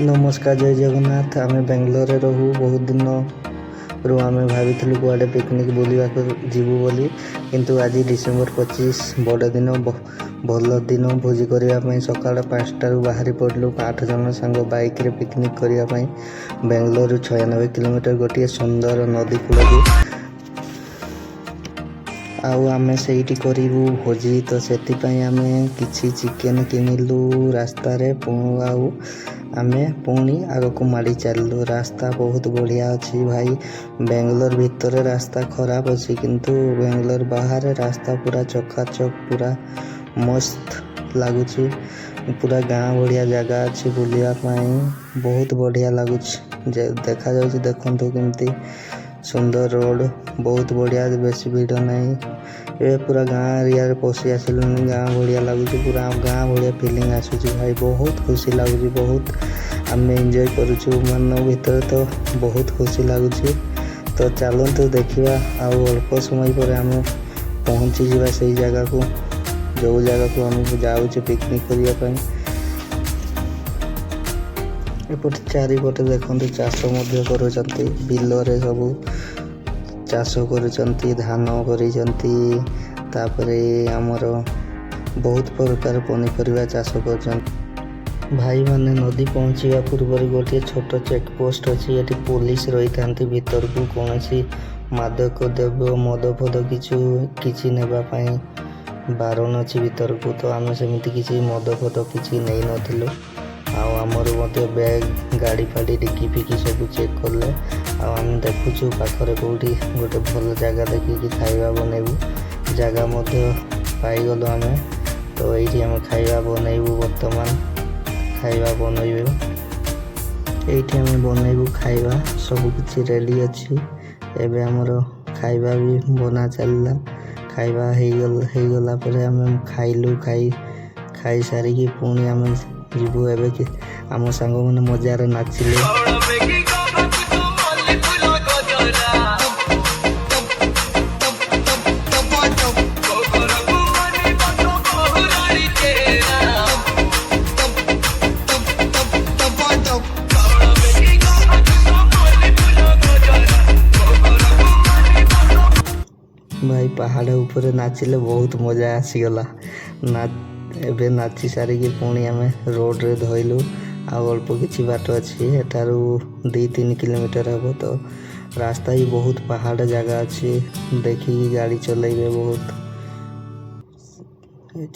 नमस्कार जय जगन्नाथ। आम बेंगलोर रहू बहुत दिन रू आम भाई कुआडे पिकनिक बुलवा जीवु बोली किंतु आज डिसेम्बर 25 बड़ दिन भल दिन भोजी करने सका 5टार बाहरी पड़लु 8 जन सांग बाइक रे पिकनिक करने बेंगलोर 96 किलोमीटर गोटे सुंदर नदी कूल आमे से करू भोजी तो से किसी चिकेन किणिलु रास्तार आमे पुणी आग को माड़ी चलू। रास्ता बहुत बढ़िया अच्छी भाई। बेंगलोर भितर रास्ता खराब अच्छी किंतु बेंगलोर बाहर रास्ता पूरा चकाचक पूरा मस्त लगुच। पूरा गाँव बढ़िया जगह अच्छी बुलिया बहुत बढ़िया लगुच। देखा जाउछि देखंतु केमती सुंदर रोड बहुत बढ़िया बेसी भीड़ नहीं। ये पूरा गाँव एरिया पशि आसल गाँव बढ़िया लगुच। पूरा गाँव बढ़िया फिलिंग आसूची भाई। बहुत खुशी लगुच। बहुत आम एंजॉय करुचु मन भीतर तो बहुत खुशी लगुच। तो चलतु देखा अल्प समय पर आम पहुँची जावा से जगह को जो जगह को आम जाऊँ पिकनिक करने। एपटे चारिपटे देखते चाष कर बिलरे सब चाष कर धान कर आमर बहुत प्रकार पनीपरिया चाष कर भाई माने नदी पहुँचा पूर्व गोटे छोट चेकपोस्ट अच्छी। ये पुलिस रही था भीतर को कौन मादक द्रव्य मद फद किसी नापी बारण अच्छी भीतर को। तो आम सेमती किसी मद फद किसी नहीं नथिलु। आमर बैग गाड़ी फाड़ी डिकी फिकी सब चेक कले आम देखुचु पाखरे कौटी गोटे भल जगह देखिए खाଇବା बनैबू जगह पाईगलु आम। तो ये आम खाଇବା बनैबू बर्तमान खाଇବା बनैबू ये आम बनैबू खाଇବା सब किछि रेडी अच्छी। एबे हमर खाଇବା भी बना चलला खाଇବା हो गला पर आम खाइलु खाई सारिकी पुणी आम जीवु एबे कि आम सांग मैंने मजार नाचिले। भाई पहाड़ ऊपर नाचिले बहुत मजा आसीगला। एबे नाची सारिकी पुणी आम रोड रे धइलु। अल्प किछि बाट अच्छी एठारू 2-3 किलोमीटर हम। तो रास्ता ही बहुत पहाड़ जगह अच्छी देखिए गाड़ी चलेबे बहुत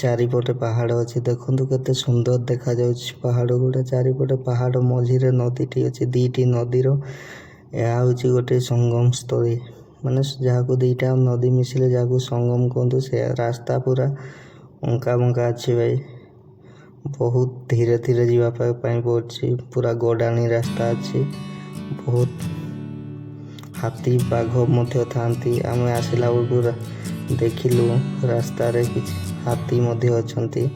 चारिपटे पहाड़ अच्छी। देखु केते सुंदर देखा जाउछि पहाड़ गुड़ा चारिपटे पहाड़ मझिरे नदीटी अच्छी। दुईटी नदीर यह हूँ गोटे संगम स्थली माने जहाँ को दुईटा नदी मिसिले जहाँ को संगम कहतु से रास्ता पूरा अंका बंका अच्छी भाई। बहुत धीरे धीरे जावाई पड़ी पूरा गोडाणी रास्ता अच्छी। बहुत हाथी बाघ थांती आम आसला बेलू देखिलु रास्ता रे किछि हाथी अच्छी।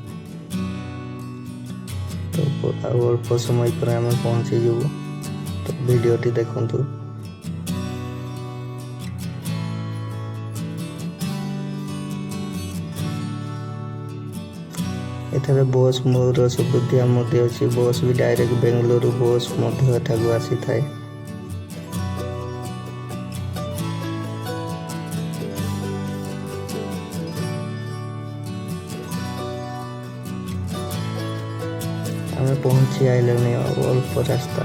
तो अल्प समय पर आम पहुँची जीवु। तो वीडियोटी देखंतु। एठारे बस मोर सुविधा अच्छी। बस भी डायरेक्ट बेंगलुरु बस एठाकू आसी थाए। आम पहुँची आइले अल्प रास्ता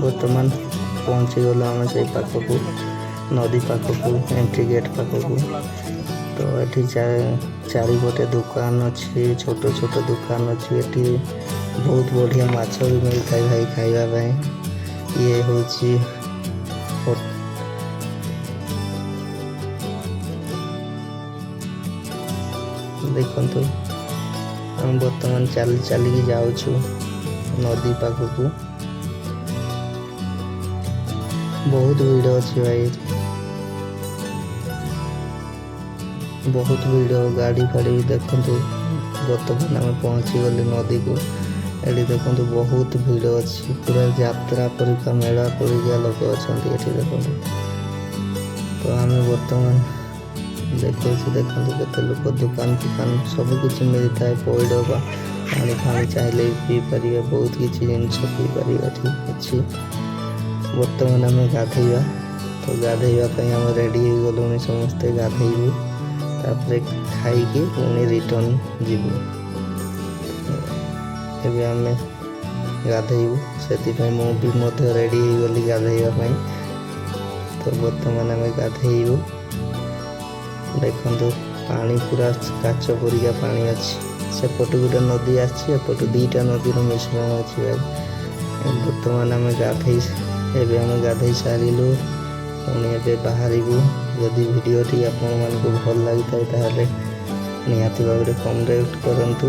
बर्तमान पहुँची गलु आम से पाखक नदी पाखक एंट्री गेट पाखक। तो ये चारिपटे दुकान अच्छी छोट छोट दुकान अच्छी। ये बहुत बढ़िया माछ भी मिलता है भाई खाइबा। ये हूँ देखंतु हम बर्तमान चली जाऊँ नदी पाखक। बहुत भीड़ अच्छी भाई बहुत भीड़ गाड़ी फाड़ी भी देखु। बर्तमान आम पहुँची गली नदी को। ये देखु बहुत भीड़ अच्छी पूरा यात्रा परीक्षा मेला परीक्षा लोक अच्छा देखु। तो आम बर्तमान देखते देखते लोक दुकान फुकान सब किसी मिलता है पैड ପାଣି ଫାଣି ଚାହିଁଲେ ପିଇପାରିବା, ବହୁତ କିଛି ଜିନିଷ ପିଇପାରିବା। ଠିକ୍ ଅଛି, ବର୍ତ୍ତମାନ ଆମେ ଗାଧୋଇବା। ତ ଗାଧୋଇବା ପାଇଁ ଆମେ ରେଡ଼ି ହେଇଗଲୁଣି, ସମସ୍ତେ ଗାଧୋଇବୁ, ତାପରେ ଖାଇକି ପୁଣି ରିଟର୍ନ ଯିବୁ। ଏବେ ଆମେ ଗାଧୋଇବୁ, ସେଥିପାଇଁ ମୁଁ ବି ମଧ୍ୟ ରେଡ଼ି ହେଇଗଲି ଗାଧୋଇବା ପାଇଁ। ତ ବର୍ତ୍ତମାନ ଆମେ ଗାଧୋଇବୁ। ଦେଖନ୍ତୁ ପାଣି ପୁରା କାଚ ପରିକା ପାଣି ଅଛି। ସେପଟୁ ଗୋଟେ ନଦୀ ଆସିଛି, ଏପଟୁ ଦୁଇଟା ନଦୀର ମିଶ୍ରଣ ଅଛି। ବର୍ତ୍ତମାନ ଆମେ ଗାଧୋଇ ସାରିଲୁ, ପୁଣି ଏବେ ବାହାରିବୁ। ଯଦି ଭିଡ଼ିଓଟି ଆପଣମାନଙ୍କୁ ଭଲ ଲାଗିଥାଏ ତାହେଲେ ନିହାତି ଭାବରେ କମେଣ୍ଟ କରନ୍ତୁ।